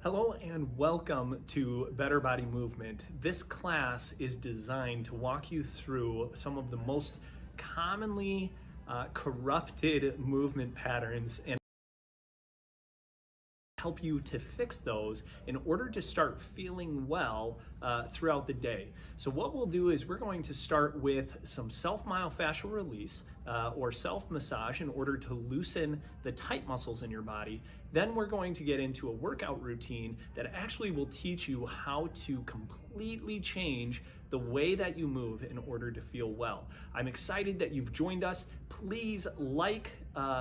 Hello and welcome to Better Body Movement. This class is designed to walk you through some of the most commonly corrupted movement patterns and help you to fix those in order to start feeling well throughout the day. So what we'll do is we're going to start with some self-myofascial release or self-massage in order to loosen the tight muscles in your body. Then we're going to get into a workout routine that actually will teach you how to completely change the way that you move in order to feel well. I'm excited that you've joined us. Please like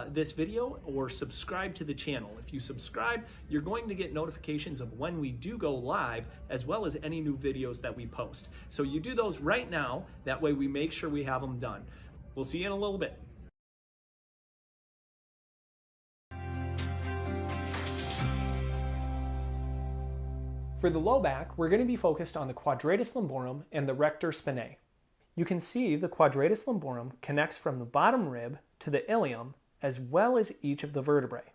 this video or subscribe to the channel. If you subscribe, you're going to get notifications of when we do go live, as well as any new videos that we post. So you do those right now, that way we make sure we have them done. We'll see you in a little bit. For the low back, we're going to be focused on the quadratus lumborum and the rector spinae. You can see the quadratus lumborum connects from the bottom rib to the ilium, as well as each of the vertebrae.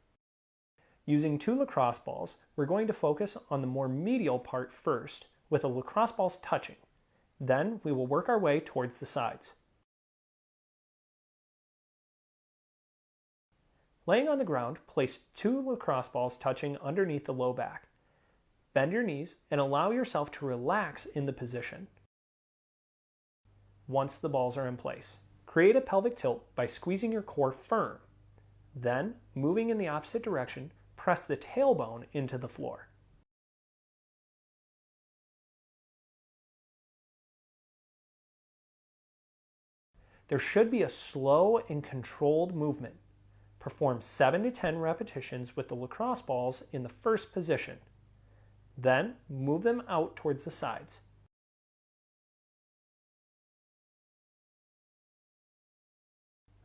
Using two lacrosse balls, we're going to focus on the more medial part first, with the lacrosse balls touching. Then we will work our way towards the sides. Laying on the ground, place two lacrosse balls touching underneath the low back. Bend your knees and allow yourself to relax in the position. Once the balls are in place, create a pelvic tilt by squeezing your core firm. Then, moving in the opposite direction, press the tailbone into the floor. There should be a slow and controlled movement. Perform 7 to 10 repetitions with the lacrosse balls in the first position. Then, move them out towards the sides.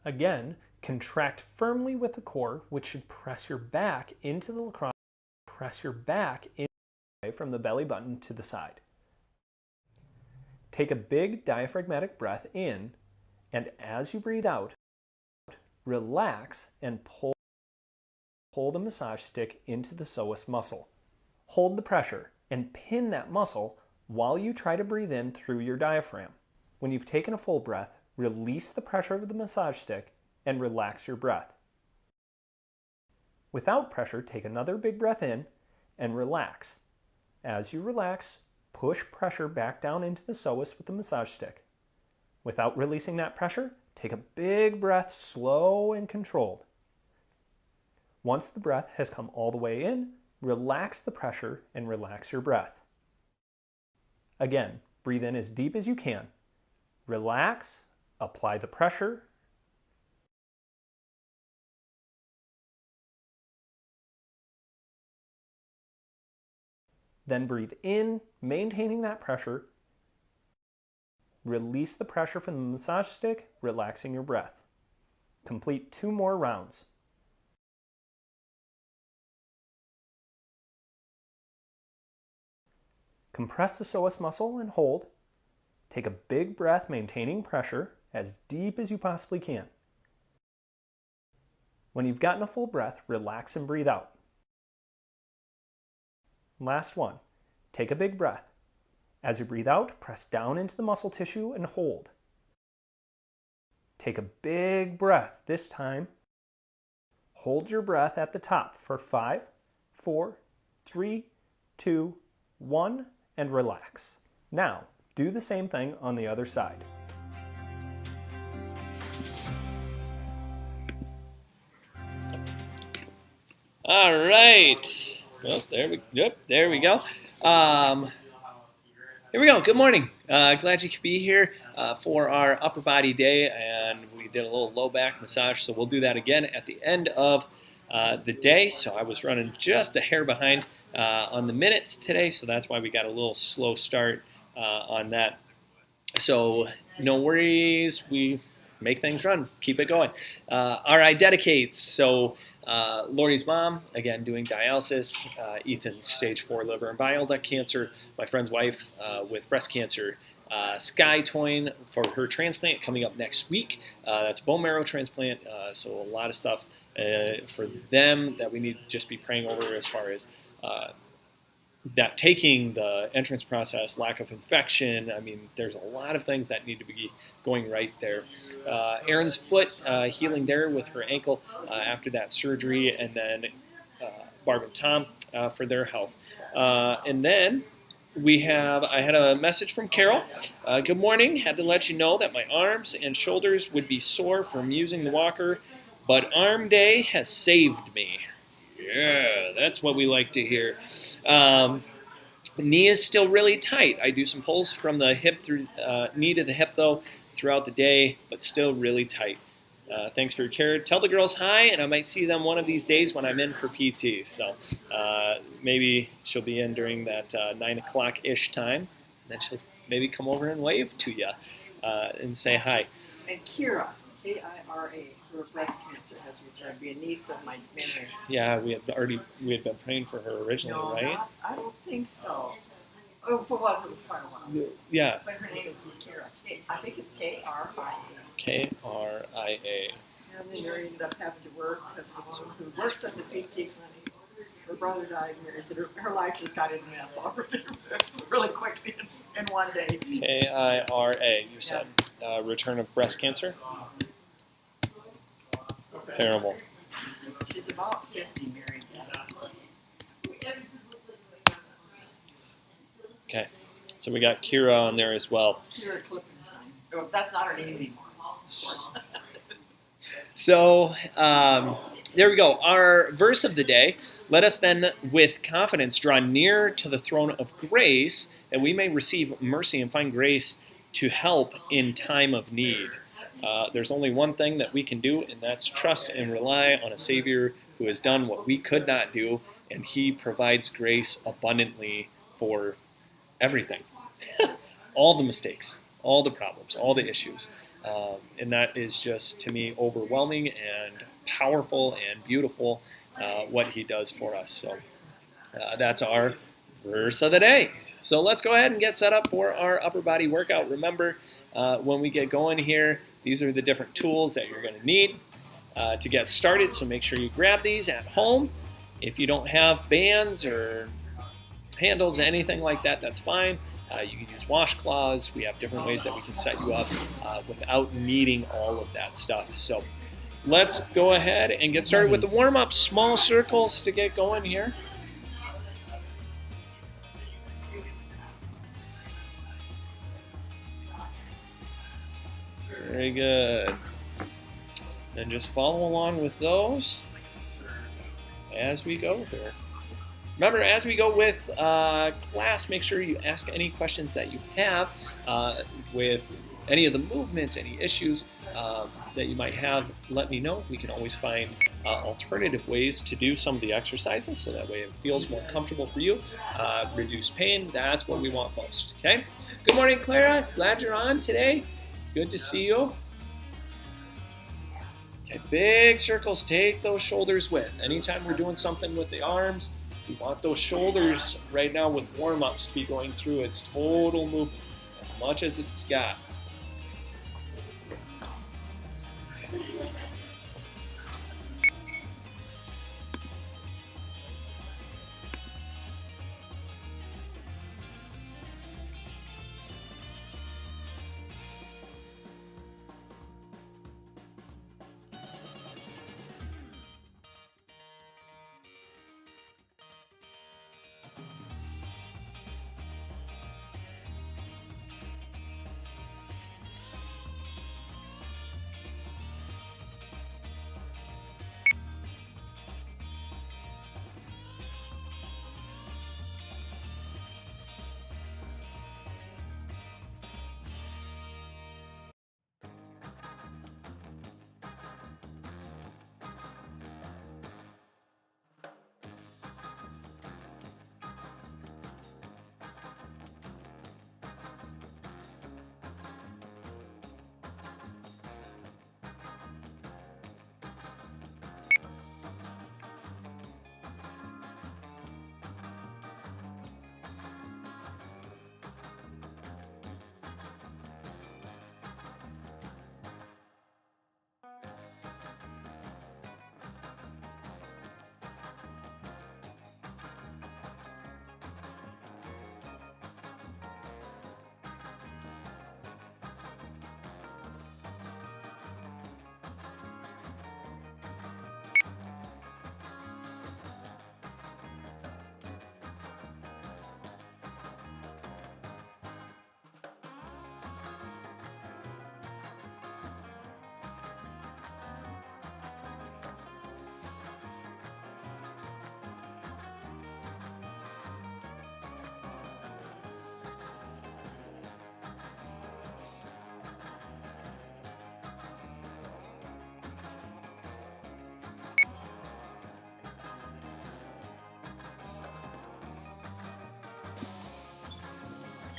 Again, contract firmly with the core, which should press your back into the lacrosse. Press your back in from the belly button to the side. Take a big diaphragmatic breath in, and as you breathe out, relax and pull the massage stick into the psoas muscle. Hold the pressure and pin that muscle while you try to breathe in through your diaphragm. When you've taken a full breath, release the pressure of the massage stick and relax your breath. Without pressure, take another big breath in and relax. As you relax, push pressure back down into the psoas with the massage stick. Without releasing that pressure, take a big breath, slow and controlled. Once the breath has come all the way in, relax the pressure and relax your breath. Again, breathe in as deep as you can. Relax, apply the pressure. Then breathe in, maintaining that pressure. Release the pressure from the massage stick, relaxing your breath. Complete 2 more rounds. Compress the psoas muscle and hold. Take a big breath, maintaining pressure as deep as you possibly can. When you've gotten a full breath, relax and breathe out. Last one. Take a big breath. As you breathe out, press down into the muscle tissue and hold. Take a big breath. This time, hold your breath at the top for 5, 4, 3, 2, 1, and relax. Now, do the same thing on the other side. All right. Well, there we go. Here we go. Good morning. Glad you could be here for our upper body day, and we did a little low back massage, so we'll do that again at the end of the day. So I was running just a hair behind on the minutes today, so that's why we got a little slow start on that. So no worries. We make things run. Keep it going. RI dedicates. So Lori's mom, again, doing dialysis. Ethan's stage 4 liver and bile duct cancer. My friend's wife with breast cancer. Sky toying for her transplant coming up next week. That's bone marrow transplant. So a lot of stuff for them that we need to just be praying over as far as that taking the entrance process, lack of infection. I mean, there's a lot of things that need to be going right there. Erin's foot healing there with her ankle after that surgery, and then Barb and Tom for their health. And then I had a message from Carol. Good morning. Had to let you know that my arms and shoulders would be sore from using the walker, but arm day has saved me. Yeah, that's what we like to hear. Knee is still really tight. I do some pulls from the hip through knee to the hip though throughout the day, but still really tight. Thanks for your care. Tell the girls hi, and I might see them one of these days when I'm in for PT. So maybe she'll be in during that 9 o'clock-ish time. Then she'll maybe come over and wave to you and say hi. And Kira, K-I-R-A, her breast cancer has returned. Be a niece of my memory. Yeah, we had been praying for her originally, No, right? I don't think so. Oh, if it was quite a while. Yeah. But her name is Kira. I think it's K-R-I-A. K-R-I-A. And then they ended up having to work because the one who works at the PT clinic, her brother died and her life just got in a mess already really quickly in one day. K-I-R-A, you said. Return of breast cancer? Terrible. She's about 50, married. Okay. So we got Kira on there as well. Kira Klippenstein. Oh, that's not her name anymore. So there we go. Our verse of the day. Let us then with confidence draw near to the throne of grace that we may receive mercy and find grace to help in time of need. There's only one thing that we can do, and that's trust and rely on a Savior who has done what we could not do, and He provides grace abundantly for everything. All the mistakes, all the problems, all the issues. And that is just, to me, overwhelming and powerful and beautiful what He does for us. So that's our verse of the day. So let's go ahead and get set up for our upper body workout. Remember, when we get going here, these are the different tools that you're going to need to get started. So make sure you grab these at home. If you don't have bands or handles, anything like that, that's fine. You can use washcloths. We have different ways that we can set you up without needing all of that stuff. So let's go ahead and get started with the warm-up. Small circles to get going here. Very good. And just follow along with those as we go here. Remember, as we go with class, make sure you ask any questions that you have with any of the movements, any issues that you might have. Let me know. We can always find alternative ways to do some of the exercises so that way it feels more comfortable for you. Reduce pain. That's what we want most. Okay? Good morning, Clara. Glad you're on today. Good to see you. Okay, big circles. Take those shoulders with. Anytime we're doing something with the arms, we want those shoulders right now with warm-ups to be going through its total movement as much as it's got. Okay.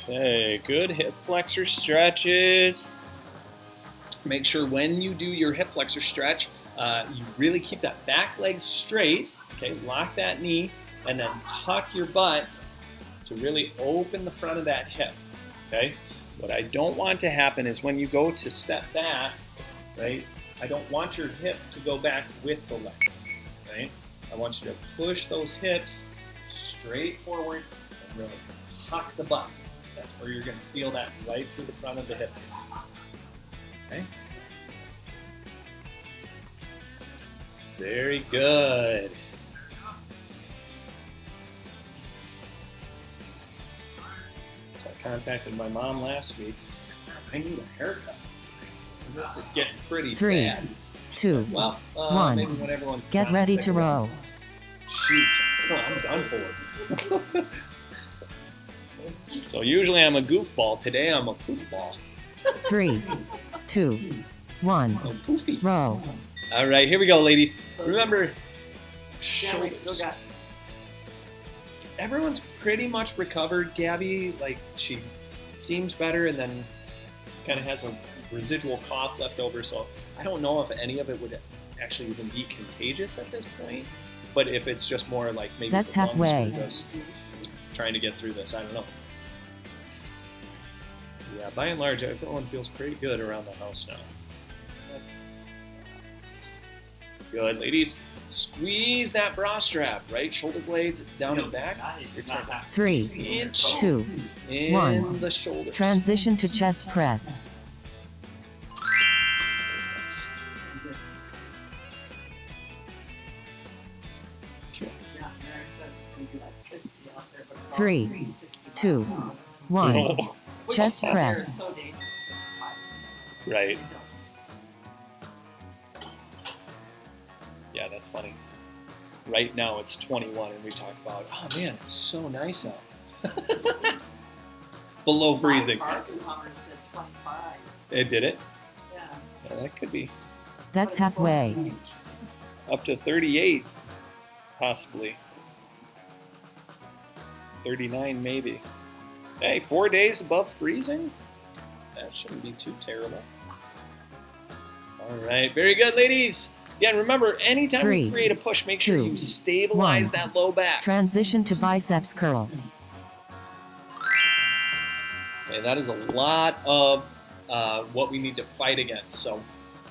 Okay, good hip flexor stretches. Make sure when you do your hip flexor stretch, you really keep that back leg straight. Okay, lock that knee and then tuck your butt to really open the front of that hip. Okay, what I don't want to happen is when you go to step back, right? I don't want your hip to go back with the leg, right? I want you to push those hips straight forward and really tuck the butt. That's where you're going to feel that right through the front of the hip. Okay. Very good. So I contacted my mom last week. I need a haircut. This is getting pretty sad. 2, Well, 1. maybe when everyone's Get not ready sick to of it. row. Shoot, oh, I'm done for. So usually I'm a goofball. Today I'm a poofball. 3, 2, 1. Oh, poofy. Row. All right, here we go, ladies. Remember, Yeah, we shoulders. still got this. Everyone's pretty much recovered. Gabby, like, she seems better and then kind of has a residual cough left over. So I don't know if any of it would actually even be contagious at this point. But if it's just more like maybe That's the lungs halfway. are just trying to get through this, I don't know. Yeah, by and large, everyone feels pretty good around the house now. Good, ladies. Squeeze that bra strap, right? Shoulder blades down and back. You're trying to 3, inch 2. in 1. the shoulders. Transition to chest press. That's nice. Yeah, and I said it's gonna be like 60 out there, but it's all 3, 365. 2, 1. Oh, Which Chest out there press. is so dangerous because of right. fighters. Yeah, that's funny. Right now it's 21 and we talk about, oh man, it's so nice out. Below freezing. My thermometer said 25. It did it? Yeah. Yeah, that could be That's But it's supposed to halfway. be- up to 38, possibly. 39 maybe. Hey, 4 days above freezing? That shouldn't be too terrible. All right, very good, ladies. Again, remember, anytime 3, you create a push, make sure 2, you stabilize 1. that low back. Transition to biceps curl. Okay, that is a lot of what we need to fight against. So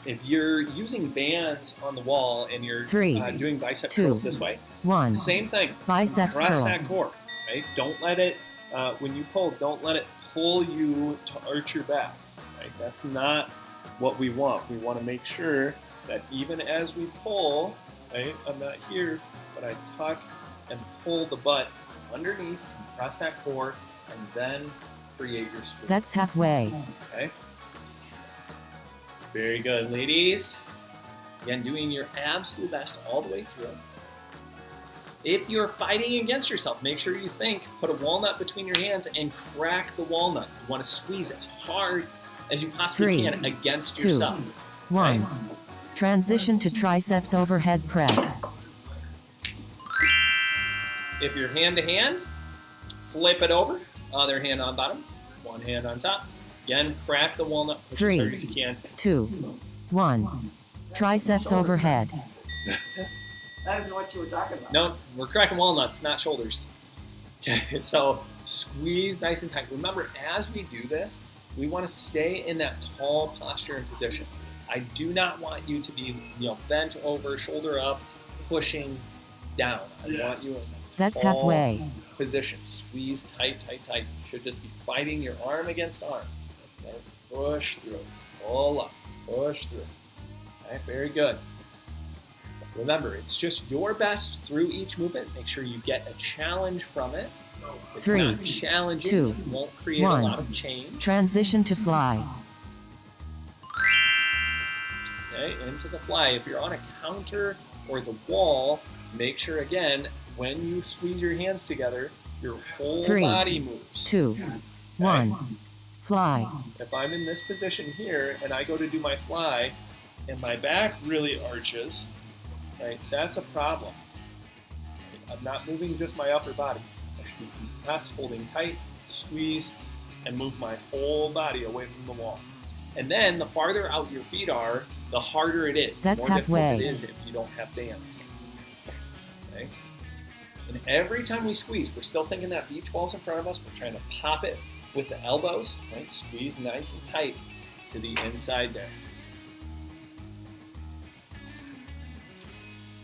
if you're using bands on the wall and you're 3, doing bicep 2, curls this way, 1. same thing. Biceps Press curl. that core, right? Don't let it, when you pull, don't let it pull you to arch your back, right? That's not what we want. We want to make sure that even as we pull, right? I'm not here, but I tuck and pull the butt underneath, press that core, and then create your squeeze. That's halfway. Okay. Very good, ladies. Again, doing your absolute best all the way through. If you're fighting against yourself, make sure you think, put a walnut between your hands and crack the walnut. You want to squeeze as hard as you possibly 3, can against 2, yourself. 1. Transition to triceps overhead press. If you're hand to hand, flip it over. Other hand on bottom, one hand on top. Again, crack the walnut, push as 3, hard as you can. 2, 1. Triceps overhead. That isn't what you were talking about. No, we're cracking walnuts, not shoulders. Okay, so squeeze nice and tight. Remember, as we do this, we want to stay in that tall posture and position. I do not want you to be, bent over, shoulder up, pushing down. I want you in a That's tall halfway. position. Squeeze tight, tight, tight. You should just be fighting your arm against arm. Okay? Push through. Pull up. Push through. Okay, very good. Remember, it's just your best through each movement. Make sure you get a challenge from it. If it's 3, not challenging, 2, it won't create 1. a lot of change. Transition to fly. Okay, into the fly. If you're on a counter or the wall, make sure again, when you squeeze your hands together, your whole 3, body moves. 2, 1. Fly. If I'm in this position here and I go to do my fly and my back really arches, right, that's a problem. I'm not moving just my upper body. I should be compressed, holding tight, squeeze, and move my whole body away from the wall. And then the farther out your feet are, the harder it is. That's the more halfway. difficult it is if you don't have bands. Okay? And every time we squeeze, we're still thinking that beach ball's in front of us. We're trying to pop it with the elbows, right? Squeeze nice and tight to the inside there.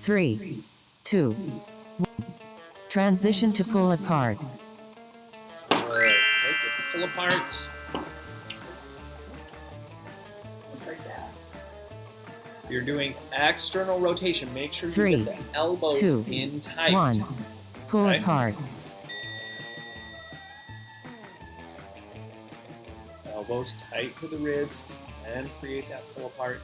3, 2, 1. Transition to pull apart. Good. Okay, get the pull aparts. Like that. If you're doing external rotation, make sure you 3, get the elbows 2, in tight. 1. Pull Okay. apart. Elbows tight to the ribs and create that pull apart.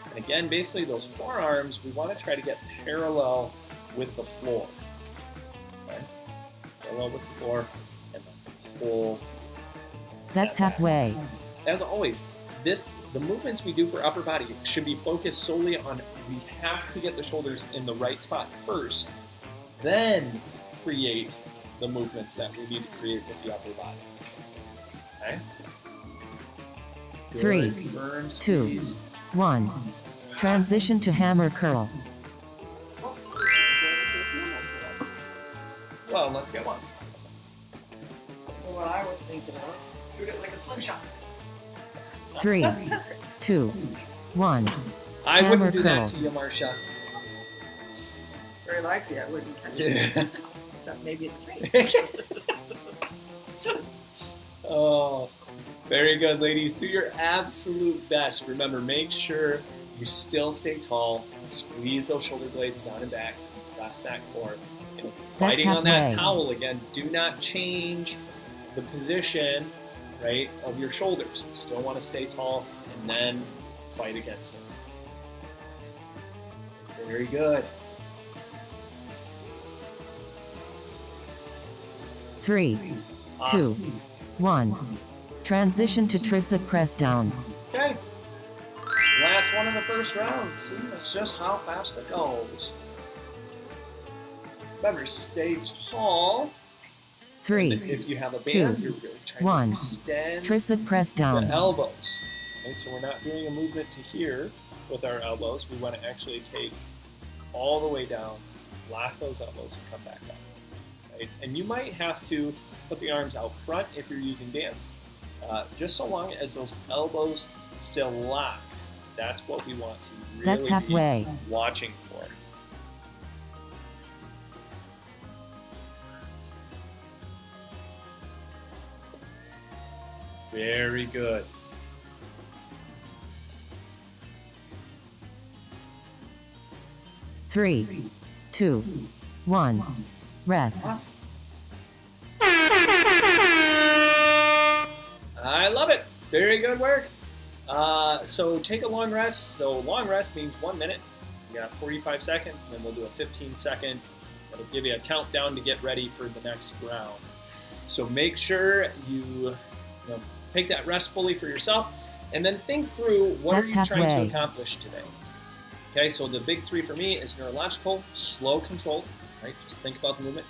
And again, basically those forearms, we want to try to get parallel with the floor. Okay? Parallel with the floor and then pull. That's that back. halfway. As always, the movements we do for upper body should be focused solely on we have to get the shoulders in the right spot first, then create the movements that we need to create with the upper body. Okay? Good, 3, firm 2, squeeze. 1. Transition to hammer curl. Well, let's get one. Well, what I was thinking of, shoot it like a slingshot. 3, 2, 1. I Hammer wouldn't do curls. that to you, Marcia. Very likely I wouldn't kind of Yeah. except maybe in the face. Oh, very good, ladies. Do your absolute best. Remember, make sure you still stay tall. Squeeze those shoulder blades down and back. Compress that core. And if you're That's fighting on that halfway. towel again, do not change the position, right, of your shoulders. You still want to stay tall and then fight against it. Very good. 3, 2, Awesome. 1. Transition to tricep press down. Okay. Last one in the first round. See, that's just how fast it goes. Remember, stay tall. 3, If you have a band, 2, you're really trying 1. to extend Tricep press the down. elbows. Right? So we're not doing a movement to here with our elbows. We want to actually take all the way down, lock those elbows, and come back up. Right? And you might have to put the arms out front if you're using bands. Just so long as those elbows still lock. That's what we want to really That's halfway. be watching for. Very good. Three, 2, 1. Rest. Awesome. I love it. Very good work. So take a long rest. So long rest means 1 minute. You got 45 seconds, and then we'll do a 15-second. That'll give you a countdown to get ready for the next round. So make sure you take that rest fully for yourself, and then think through what That's are you trying to halfway. accomplish today. Okay, so the big three for me is neurological, slow control, right? Just think about the movement.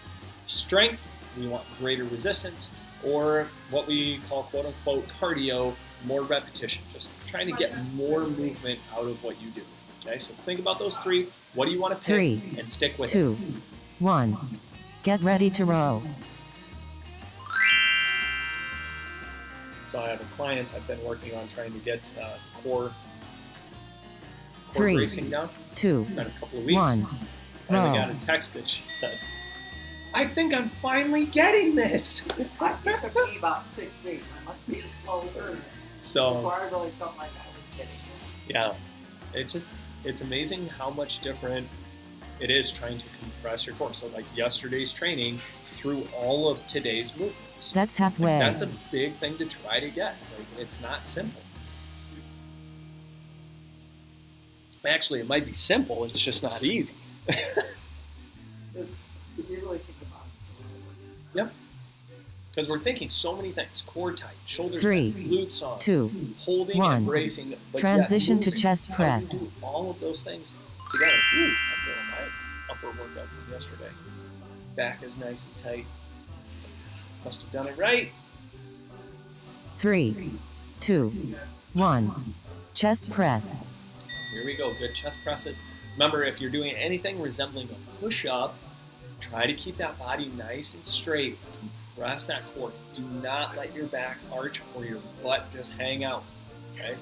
Strength, we want greater resistance, or what we call quote unquote cardio, more repetition. Just trying to get more movement out of what you do. Okay, so think about those three. What do you want to pick 3, and stick with 2, it? 1. Get ready to row. So I have a client I've been working on trying to get core 3, bracing down. 2, It's been a couple of weeks. 1. Finally Row. got a text that she said, I think I'm finally getting this. It took me about 6 weeks. I must be a slow learner. So Before I really felt like I was getting it. yeah, it's amazing how much different it is trying to compress your core. So like yesterday's training through all of today's movements. That's halfway. That's a big thing to try to get. Like, it's not simple. Actually, it might be simple. It's just not easy. Because if you really think about it. Yep. Because we're thinking so many things. Core tight, shoulders 3, back, glutes on, 2, holding 1. and bracing. But Transition yet to moving. chest How do you press. do all of those things together. Ooh, I'm doing my upper workout from yesterday. Back is nice and tight. Must have done it right. 3, 2, 1. Chest press. Here we go, good chest presses. Remember, if you're doing anything resembling a push-up, try to keep that body nice and straight. Compress that core. Do not let your back arch or your butt just hang out, okay?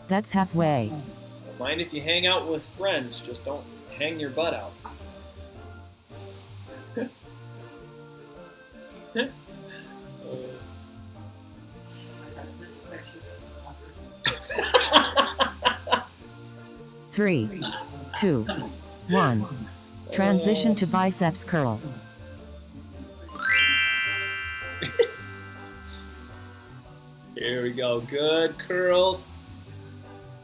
That's halfway. Don't mind if you hang out with friends, just don't hang your butt out. Three, 2, 1. Transition to biceps curl. Here we go. Good curls.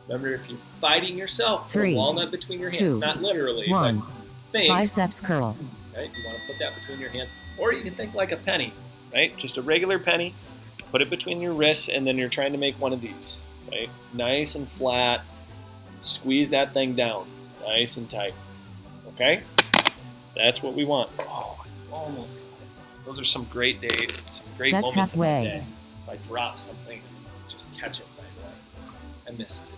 Remember, if you're fighting yourself, put 3, a walnut between your hands. 2, Not literally, 1. but think. Biceps curl. Right? You want to put that between your hands. Or you can think like a penny, right? Just a regular penny. Put it between your wrists, and then you're trying to make one of these, right? Nice and flat. Squeeze that thing down. Nice and tight. Okay? That's what we want. Oh, almost. Those are some great days, some great That's moments halfway. in the day. If I drop something, just catch it right away. I missed today.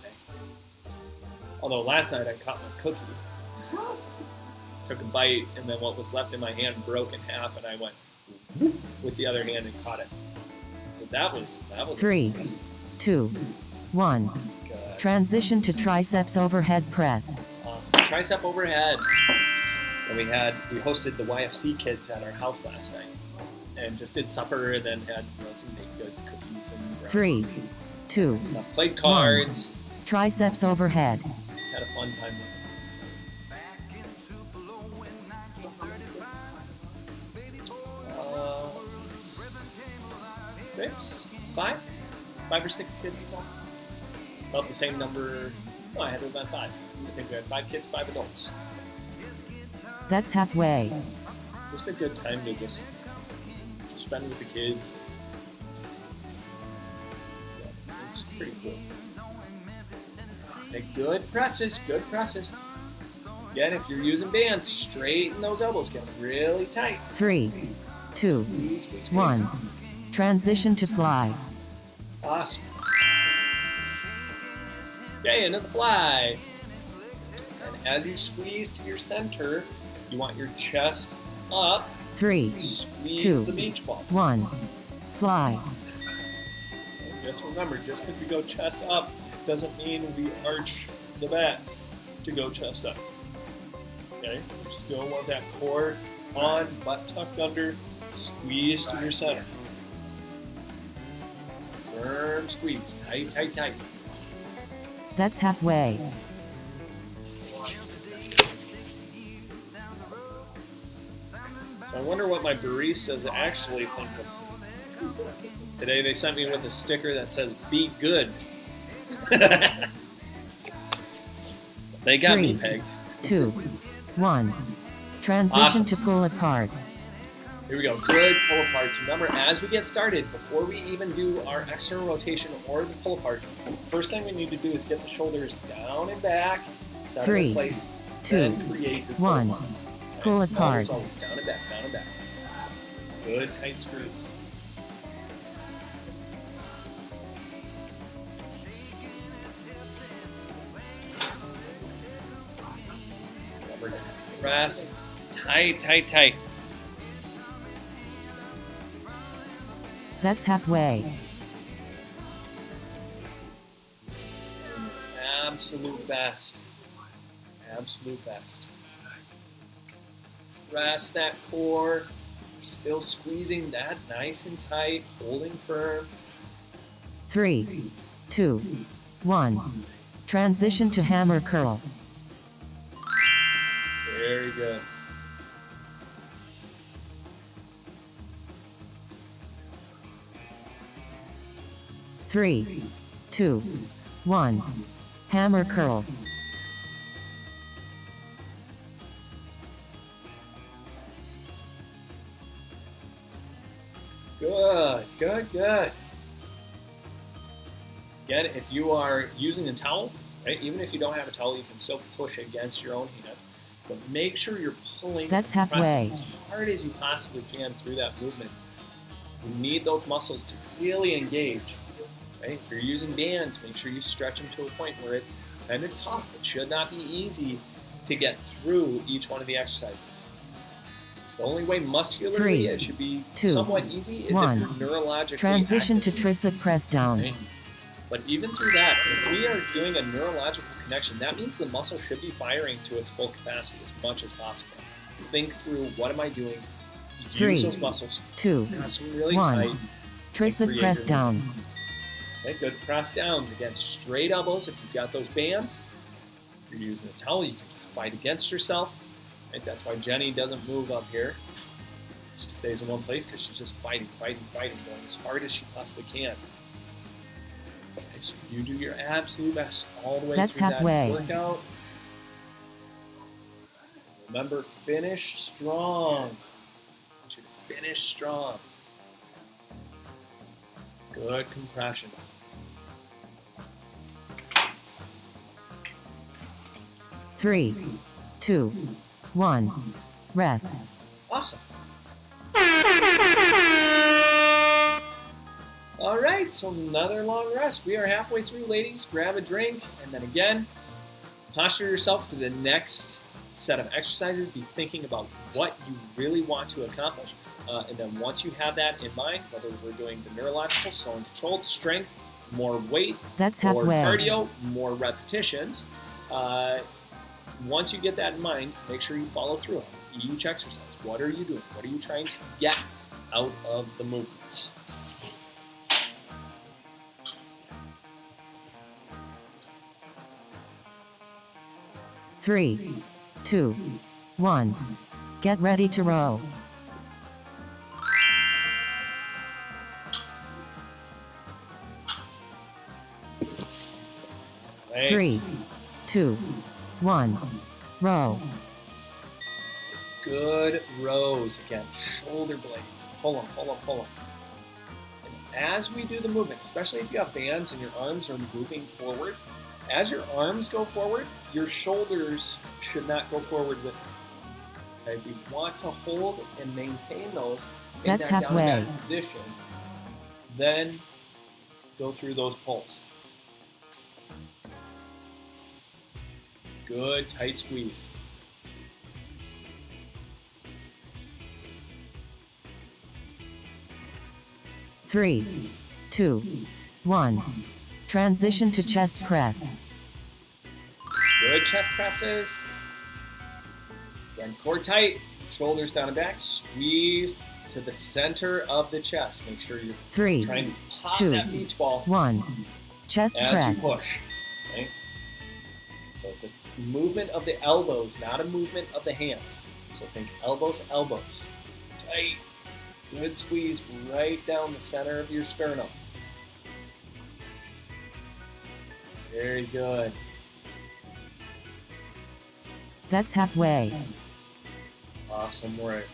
Although last night I caught my cookie. Took a bite, and then what was left in my hand broke in half, and I went whoop with the other hand and caught it. So that was 3, 2, 1. good. Transition to triceps overhead press. Awesome. Tricep overhead. And we hosted the YFC kids at our house last night, and just did supper, and then had some baked goods, cookies, and 3, brownies and 2. stuff. Played cards. Triceps overhead. Just had a fun time with them. 5 or 6 kids is all. About the same number. No, I had to have been 5. I think we had 5 kids, 5 adults. That's halfway. Just a good time to just spend with the kids. Yeah, it's pretty cool. Okay, good presses, good presses. Again, if you're using bands, straighten those elbows, get them really tight. 3, 2, Squeeze, squeeze, squeeze. 1. Transition to fly. Awesome. Okay, into the fly. And as you squeeze to your center, you want your chest up. 3, Squeeze 2, the beach ball. 1. Fly. And just remember, just because we go chest up doesn't mean we arch the back to go chest up. Okay? You still want that core on, butt tucked under, squeeze to your center. Firm squeeze. Tight, tight, tight. That's halfway. So I wonder what my baristas actually think of me. Today they sent me with a sticker that says, "Be good." They got me 3, pegged. 2, 1. Transition Awesome. to pull apart. Here we go. Good pull aparts. Remember, as we get started, before we even do our external rotation or the pull apart, first thing we need to do is get the shoulders down and back, set 3, in place, 2, then create your pull 1. apart. Pull Right? apart. Always down and back, down and back. Good tight screws. Remember to press tight, tight, tight. That's halfway. Absolute best. Absolute best. Press that core. Still squeezing that nice and tight, holding firm. 3, 2, 1. Transition to hammer curl. Very good. Three, 2, 1. Hammer curls. Good, good, good. Again, if you are using a towel, right, even if you don't have a towel, you can still push against your own hand. But make sure you're pulling That's and pressing halfway. as hard as you possibly can through that movement. You need those muscles to really engage. Right? If you're using bands, make sure you stretch them to a point where it's kind of tough. It should not be easy to get through each one of the exercises. The only way muscularly it should be 2, somewhat easy is 1. if you're neurologically Transition to active. tricep press down. Right? But even through that, if we are doing a neurological connection, that means the muscle should be firing to its full capacity as much as possible. Think through, what am I doing? Use 3, those muscles. 2, Press them really 1. tight. Tricep create press your down. Okay, good press downs. Again, straight elbows if you've got those bands. If you're using a towel, you can just fight against yourself. Right? That's why Jenny doesn't move up here. She stays in one place because she's just fighting, going as hard as she possibly can. Okay, so you do your absolute best all the way That's through halfway. that workout. Remember, finish strong. I want you to finish strong. Good compression. Three, 2, 1. Rest. Awesome. All right, so another long rest. We are halfway through, ladies. Grab a drink, and then again, posture yourself for the next set of exercises. Be thinking about what you really want to accomplish. And then once you have that in mind, whether we're doing the neurological, slow and controlled, strength, more weight, That's more halfway. cardio, more repetitions. Once you get that in mind, make sure you follow through on each exercise. What are you doing? What are you trying to get out of the movements? Three, 2, 1. Get ready to row. Right. 3, 2, 1. Row. Good rows. Again, shoulder blades. Pull them, pull them, pull them. And as we do the movement, especially if you have bands and your arms are moving forward, as your arms go forward, your shoulders should not go forward with you. Okay? We want to hold and maintain those in That's that down and halfway. back position. Then go through those pulls. Good tight squeeze. Three, 2, 1. Transition to chest press. Good chest presses. Again, core tight, shoulders down and back. Squeeze to the center of the chest. Make sure you're 3, trying to pop 2, that beach ball 1. Chest as press. you push. Right? So it's a movement of the elbows, not a movement of the hands. So think elbows, elbows. Tight. Good squeeze right down the center of your sternum. Very good. That's halfway. Awesome work.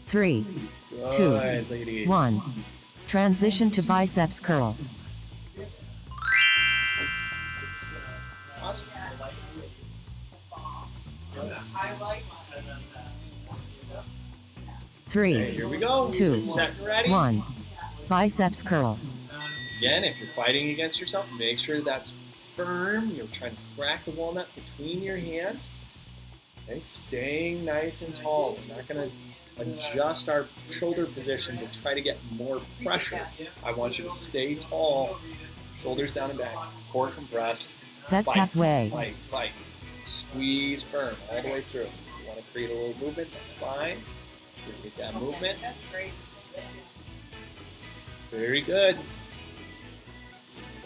Three, Good, 2, ladies. 1. Transition to biceps curl. Awesome. Okay, 3, here we go. 2, Set and ready. 1. Biceps curl. Again, if you're fighting against yourself, make sure that's firm. You're trying to crack the walnut between your hands. Okay, staying nice and tall. We're not going to adjust our shoulder position to try to get more pressure. I want you to stay tall, shoulders down and back, core compressed. That's Fight, halfway. Fight, fight. Squeeze firm all the way through. If you want to create a little movement, that's fine. Create that movement. That's great. Very good.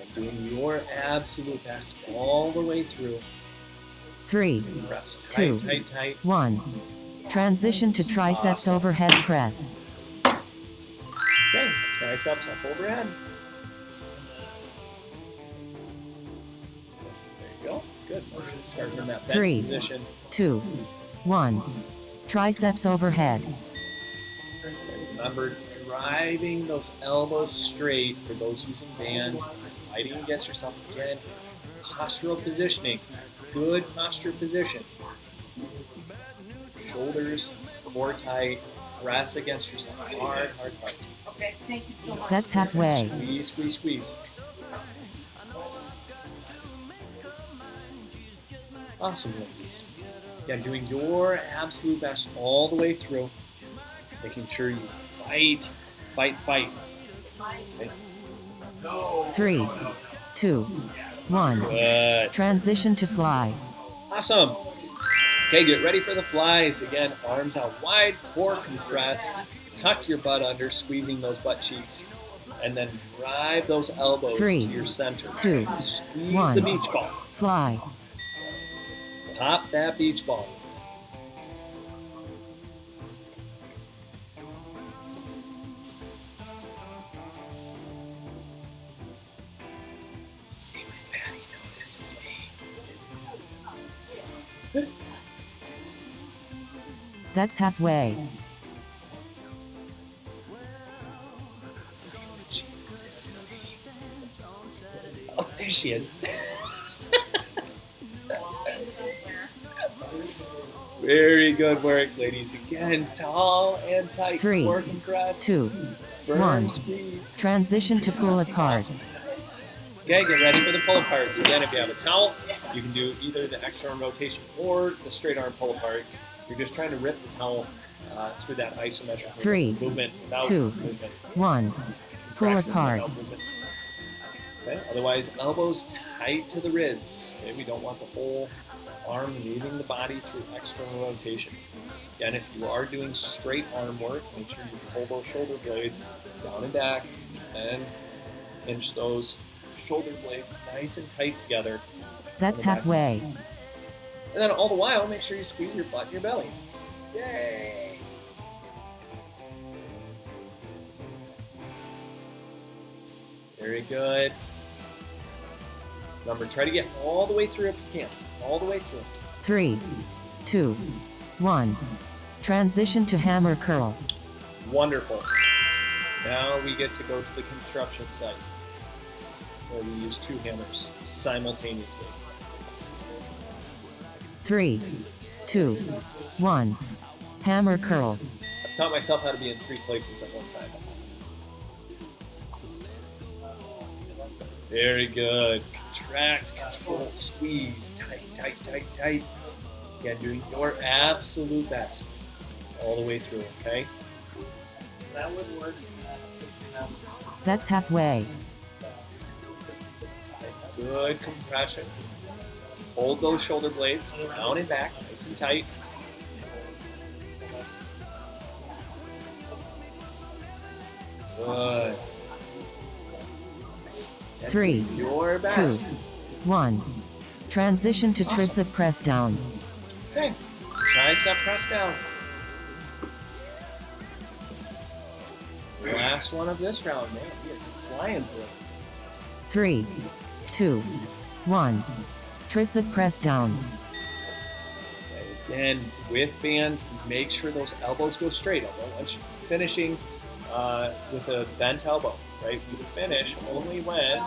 And doing your absolute best all the way through. 3, Press tight, 2, tight, tight. 1. Transition to triceps Awesome. overhead press. Okay, triceps up overhead. There you go. Good. Motion starting in that bent 3, position. 2, 1. Triceps overhead. Remember, driving those elbows straight for those using bands, fighting against yourself. Again, postural positioning, good posture position. Shoulders, core tight, press against yourself, hard, hard, hard. Okay, thank you so much. That's halfway. Squeeze, squeeze, squeeze. Awesome, ladies. Again, doing your absolute best all the way through, making sure you fight, fight, fight. Okay. 3, 2, 1. Good. Transition to fly. Awesome. Okay, get ready for the flies. Again, arms out wide, core compressed. Tuck your butt under, squeezing those butt cheeks. And then drive those elbows 3, to your center. 2, Squeeze 1. the beach ball. Fly. Pop that beach ball. See when Patty notices me. That's halfway. See when she notices me. Oh, there she is. Very good work, ladies. Again, tall and tight. 3, Core compressed. 2, Firm 1. squeeze. Transition to pull apart. Awesome. Okay, get ready for the pull aparts. Again, if you have a towel, you can do either the external rotation or the straight arm pull aparts. You're just trying to rip the towel through that isometric 3, movement without 2, movement. 1. Pull Contraction apart. without movement. Okay, otherwise, elbows tight to the ribs. Okay, we don't want the whole arm leaving the body through external rotation. Again, if you are doing straight arm work, make sure you pull those shoulder blades down and back and pinch those shoulder blades nice and tight together. That's on the back side. halfway. And then all the while, make sure you squeeze your butt and your belly. Yay! Very good. Remember, try to get all the way through if you can. All the way through. 3, 2, 1. Transition to hammer curl. Wonderful. Now we get to go to the construction site, where we use 2 hammers simultaneously. 3, 2, 1. Hammer curls. I've taught myself how to be in 3 places at one time. Very good. Contract, control, squeeze. Tight, tight, tight, tight. Again, doing your absolute best all the way through, okay? That would work. That's halfway. Good compression. Hold those shoulder blades down and back, nice and tight. Good. And 3, do your 2, best. 1. Transition to tricep press down. Okay. Tricep press down. Last one of this round, man. We are just flying through it. 3, 2, 1. Tricep press down. Okay, again, with bands, make sure those elbows go straight. Although once you're finishing with a bent elbow, right? You finish only when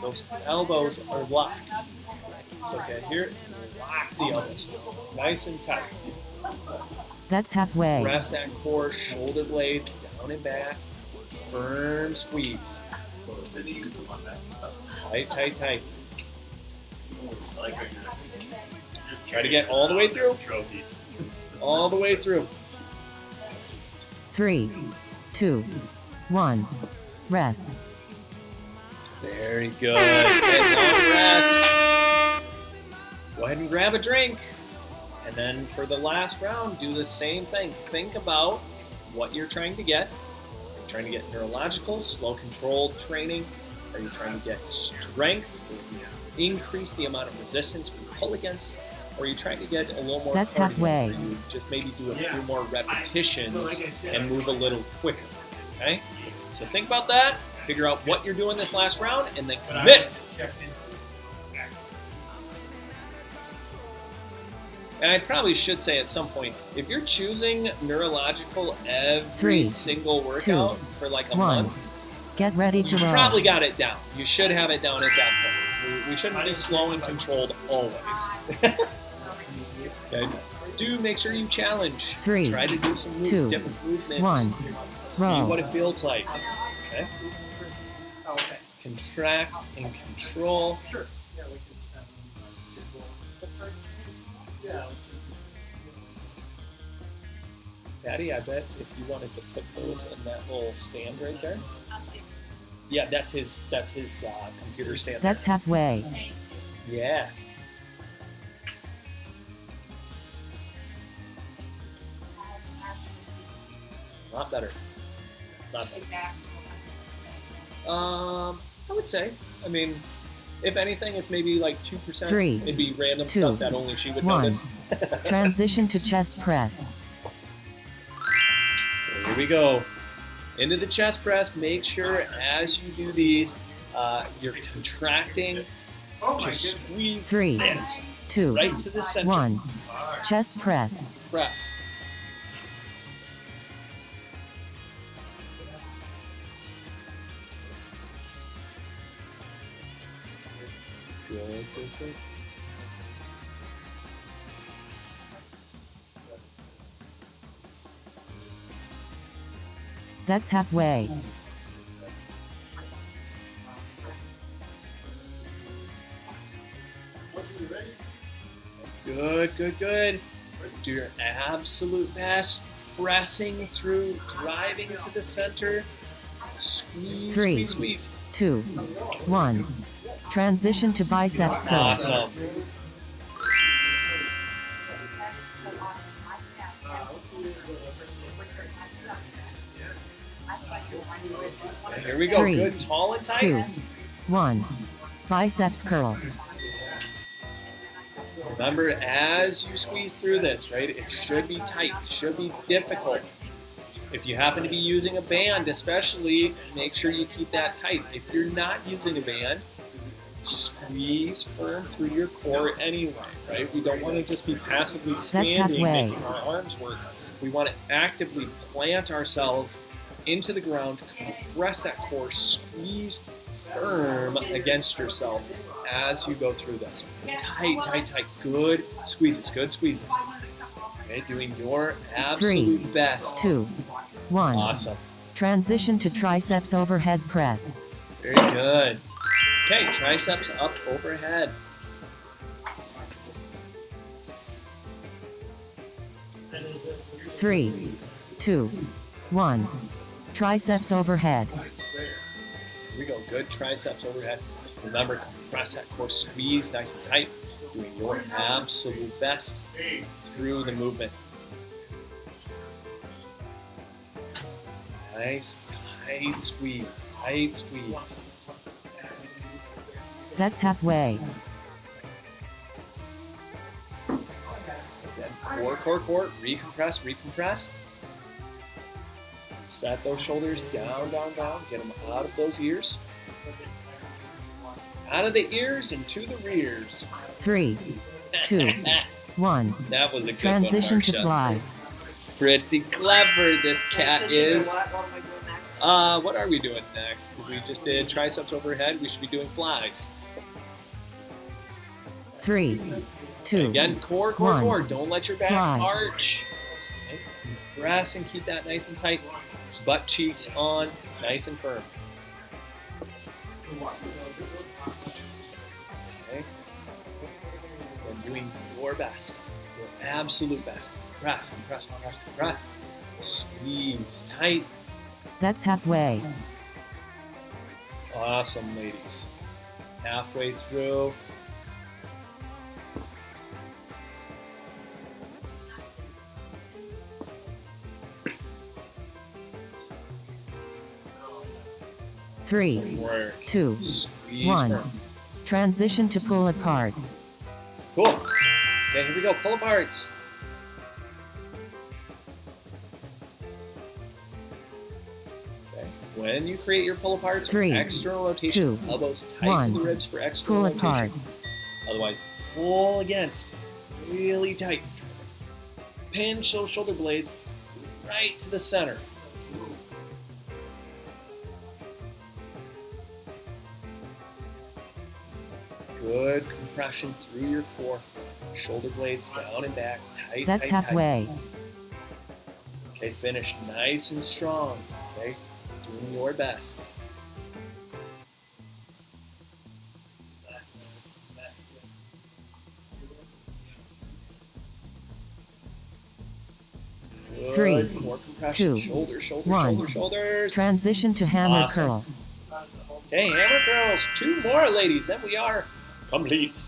those elbows are locked. So get here, lock the elbows. Nice and tight. That's halfway. Press that core, shoulder blades down and back. Firm squeeze. Tight, tight, tight. Try to get all the way through. All the way through. 3, 2, 1. Rest. Very good. Get long rest. Go ahead and grab a drink. And then for the last round, do the same thing. Think about what you're trying to get. Are you trying to get neurological, slow controlled training? Are you trying to get strength? Increase the amount of resistance we pull against? Or are you trying to get a little more That's cardio, halfway. where you just maybe do a few more repetitions and move a little quicker? Okay? So think about that. Figure out what you're doing this last round, and then commit. And I probably should say at some point, if you're choosing neurological every 3, single workout for like a 1. month, Get ready to you roll. probably got it down. You should have it down at that point. We shouldn't be slow and controlled always. Okay. Do make sure you challenge. 3, Try to do some 2, different movements. 1. See Roll. what it feels like. Okay. Contract and control. Sure. Patty, I bet if you wanted to put those in that little stand right there. Yeah, that's his computer stand. That's halfway. Yeah. A lot better. I would say. I mean, if anything, it's maybe like 2%. 3, It'd be random 2, stuff that only she would 1. notice. Transition to chest press. Here we go. Into the chest press. Make sure as you do these, you're contracting to squeeze 3, this 2, right to the center. 1. Chest press. Press. Good, good, good. That's halfway. Good, good, good. Do your absolute best. Pressing through, driving to the center. Squeeze, 3, squeeze, squeeze. 2, 1. Transition to biceps curl. Awesome. Okay, here we go. 3, Good, tall and tight. 2, 1. Biceps curl. Remember, as you squeeze through this, right, it should be tight, it should be difficult. If you happen to be using a band, especially, make sure you keep that tight. If you're not using a band, squeeze firm through your core anyway, right? We don't want to just be passively standing, halfway. making our arms work. We want to actively plant ourselves into the ground, compress that core, squeeze firm against yourself as you go through this. Tight, tight, tight. Good squeezes, good squeezes. Okay, doing your 3, absolute best. 2, 1. Awesome. Transition to triceps overhead press. Very good. Okay, triceps up overhead. Three, 2, 1. Triceps overhead. Here we go. Good triceps overhead. Remember, compress that core, squeeze nice and tight. Doing your absolute best through the movement. Nice, tight squeeze, tight squeeze. That's halfway. Again, core, core, core. Recompress, recompress. Set those shoulders down, down, down. Get them out of those ears. Out of the ears and to the rears. 3, 2, 1. That was a good Transition one, to Marsha. fly. Pretty clever, this cat Transition to is. What am I doing next? What are we doing next? We just did triceps overhead. We should be doing flies. 3, 2, Again, core, core, 1. core. Don't let your back Fly. arch. Okay, compress and keep that nice and tight. Butt cheeks on, nice and firm. Okay. And doing your best, your absolute best. Compress, compress, compress, compress. Squeeze tight. That's halfway. Awesome, ladies. Halfway through. Three, Some work. 2, Squeeze 1. firm. Transition to pull apart. Cool. Okay, here we go. Pull aparts. Okay. When you create your pull aparts, 3, external rotation, 2, elbows tight 1. to the ribs for external Pull rotation. apart. Otherwise, pull against. Really tight. pinch those shoulder blades right to the center. Good compression through your core. Shoulder blades down and back, tight, That's tight, halfway. tight. Okay, finish nice and strong. Okay, doing your best. Good. 3, More compression. 2, Shoulders, shoulders, 1. shoulders, shoulders. Transition to hammer Awesome. curl. Okay, hammer curls. 2 more, ladies. Then we are complete.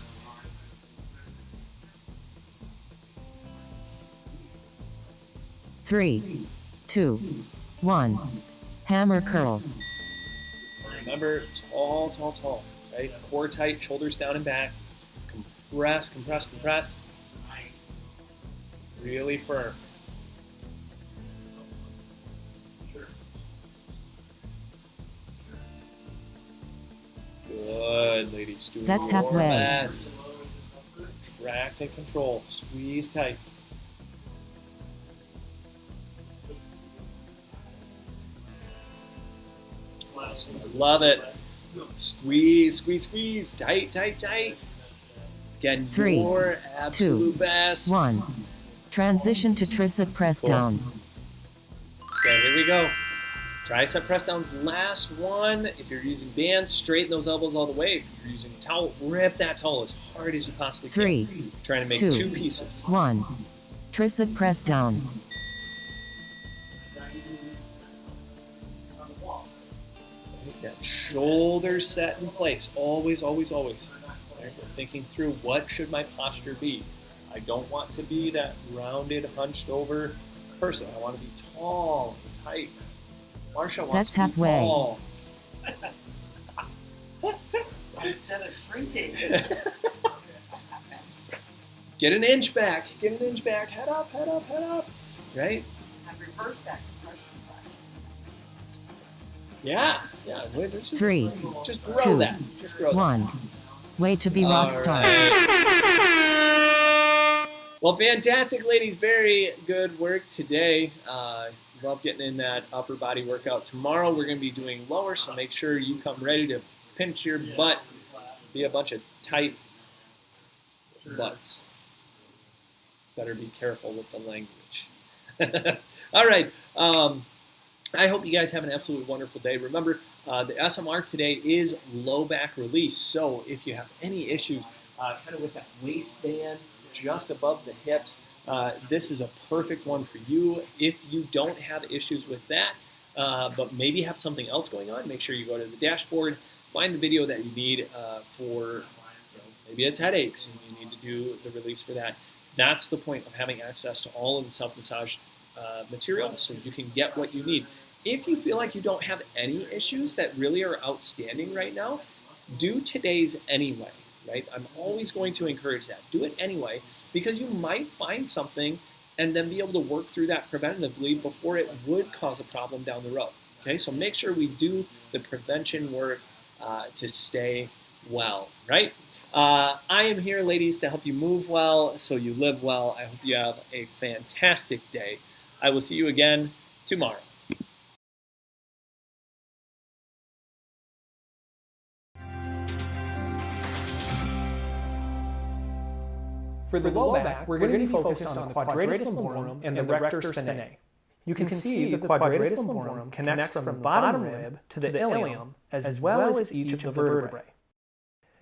Three, 2, 1. Hammer curls. Remember, tall, tall, tall. Right? Core tight, shoulders down and back. Compress, compress, compress. Really firm. Good, ladies. Do That's your halfway. best. Contract and control. Squeeze tight. Awesome. I love it. Squeeze, squeeze, squeeze. Tight, tight, tight. Again, 3, your 2, absolute best. 1. Transition to tricep press Cool. down. Okay, here we go. Tricep press downs, last one. If you're using bands, straighten those elbows all the way. If you're using a towel, rip that towel as hard as you possibly can. 3, Trying to make 2, 2 pieces. 1. Tricep press down. Get shoulders set in place. Always, always, always. Right, we're thinking through, what should my posture be? I don't want to be that rounded, hunched over person. I want to be tall and tight. Marsha wants That's to be halfway. tall. Instead of shrinking. Get an inch back. Get an inch back. Head up, head up, head up. Right? And reverse that compression back. Yeah. Yeah. Wait, let's just, 3, just grow 2, that. Just grow that. 1. Way to be rock star. Well, fantastic, ladies. Very good work today. Love getting in that upper body workout. Tomorrow we're going to be doing lower, so make sure you come ready to pinch your butt. Be a bunch of tight butts. Better be careful with the language. All right. I hope you guys have an absolutely wonderful day. Remember, the SMR today is low back release. So if you have any issues kind of with that waistband just above the hips, this is a perfect one for you. If you don't have issues with that, but maybe have something else going on, make sure you go to the dashboard, find the video that you need for, maybe it's headaches and you need to do the release for that. That's the point of having access to all of the self-massage material, so you can get what you need. If you feel like you don't have any issues that really are outstanding right now, do today's anyway, right? I'm always going to encourage that. Do it anyway, because you might find something and then be able to work through that preventatively before it would cause a problem down the road. Okay, so make sure we do the prevention work to stay well, right? I am here, ladies, to help you move well so you live well. I hope you have a fantastic day. I will see you again tomorrow. For the low back, we're going to be focused on the quadratus lumborum and the rector spinae. You can see the quadratus lumborum connects from the bottom rib to the ilium, as well as each of the vertebrae.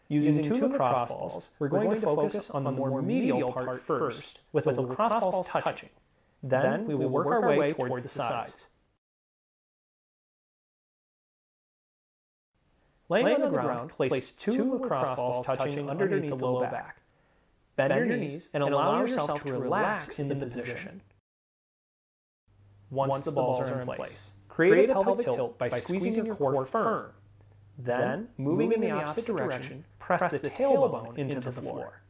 Using 2 lacrosse balls, we're going to focus on the more medial part first, with the lacrosse balls touching. Then we will work our way towards the sides. Laying on the ground, place 2 lacrosse balls touching underneath the low back. Bend your knees and allow yourself to relax in the position. Once the balls are in place, create a pelvic tilt by squeezing your core firm. Then, moving in the opposite direction, press the tailbone into the floor.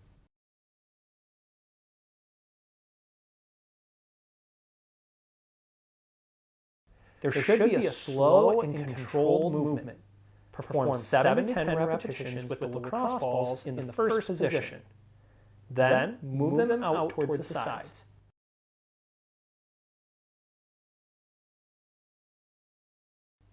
There should be a slow and controlled movement. Perform 7 to 10 repetitions with the lacrosse balls in the first position. Then, move them out towards the sides.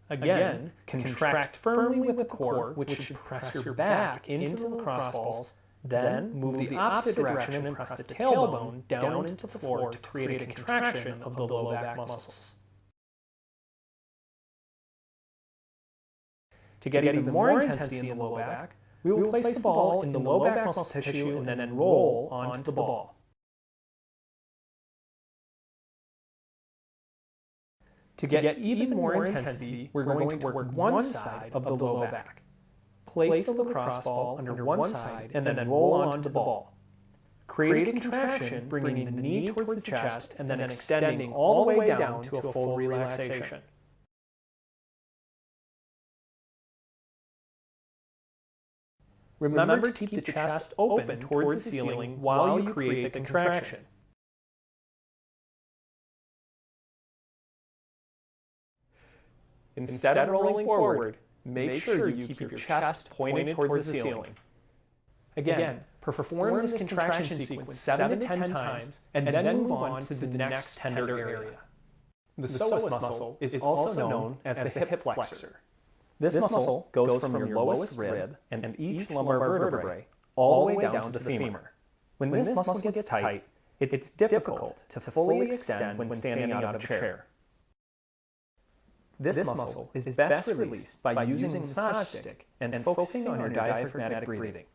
Again, contract firmly with the core, which should press your back into the lacrosse balls. Then move the opposite direction and press the tailbone down into the floor to create a contraction of the low back muscles. To get even more intensity in the low back, we will place the ball in the low back muscle tissue and then roll onto the ball. To get even more intensity, we're going to work one side of the low back. Place the lacrosse ball under one side and then roll onto the ball. Create a contraction, bringing the knee towards the chest and then extending all the way down to a full relaxation. Remember to keep the chest open towards the ceiling while you create the contraction. Instead of rolling forward, make sure you keep your chest pointed towards the ceiling. Again, perform this contraction sequence 7 to 10 times and then move on to the next tender area. The psoas muscle is also known as the hip flexor. This muscle goes from your lowest rib and each lumbar vertebrae all the way down to the femur. When this muscle gets tight, it's difficult to fully extend when standing out of a chair. This muscle is best released by using a massage stick and focusing on your diaphragmatic breathing.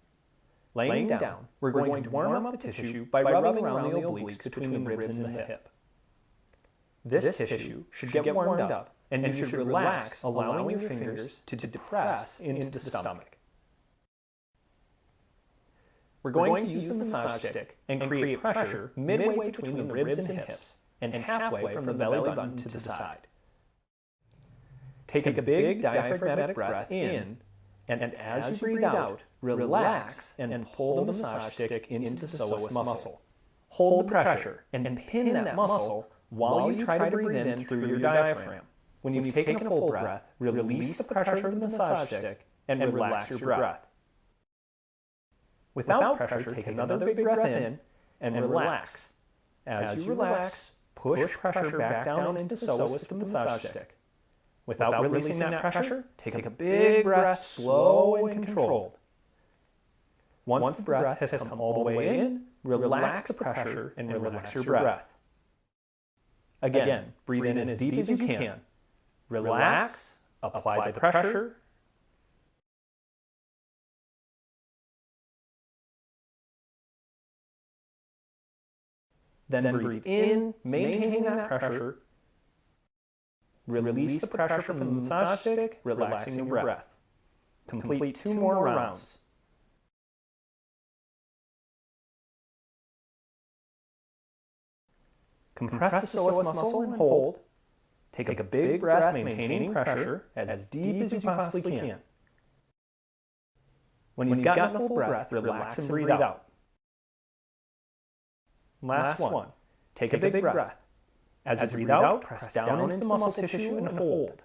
Laying down, we're going to warm up the tissue by rubbing around the obliques between the ribs and the hip. This tissue should get warmed up, and you should relax, allowing your fingers to depress into the stomach. We're going to use the massage stick and create pressure midway between the ribs and hips and halfway from the belly button to the side. Take a big diaphragmatic breath in, and as you breathe out, relax and pull the massage stick into the psoas muscle. Hold the pressure and pin that muscle while you try to breathe in through your diaphragm. When you've taken a full breath, release the pressure of the massage stick and relax your breath. Without pressure, take another big breath in and relax. As you relax, push pressure back down into psoas with the massage stick. Without releasing that pressure, take a big breath, slow and controlled. Once the breath has come all the way in, relax the pressure and relax your breath. Again, breathe in as deep as you can. Relax, apply the pressure, then breathe in, maintaining that pressure. Release the pressure from the massage stick, relaxing your breath. Complete 2 more rounds. Compress the psoas muscle and hold. Take a big breath, maintaining pressure as deep as you possibly can. When you've gotten a full breath, relax and breathe out. Last one. Take a big breath. As you breathe out, press down into the muscle tissue and hold.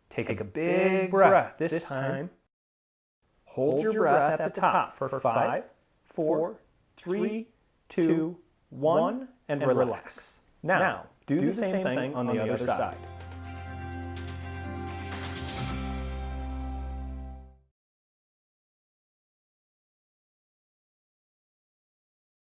Take a big breath this time. Hold your breath at the top for 5, 4, 3, 2, 1, and relax. Now, do the same thing on the other side.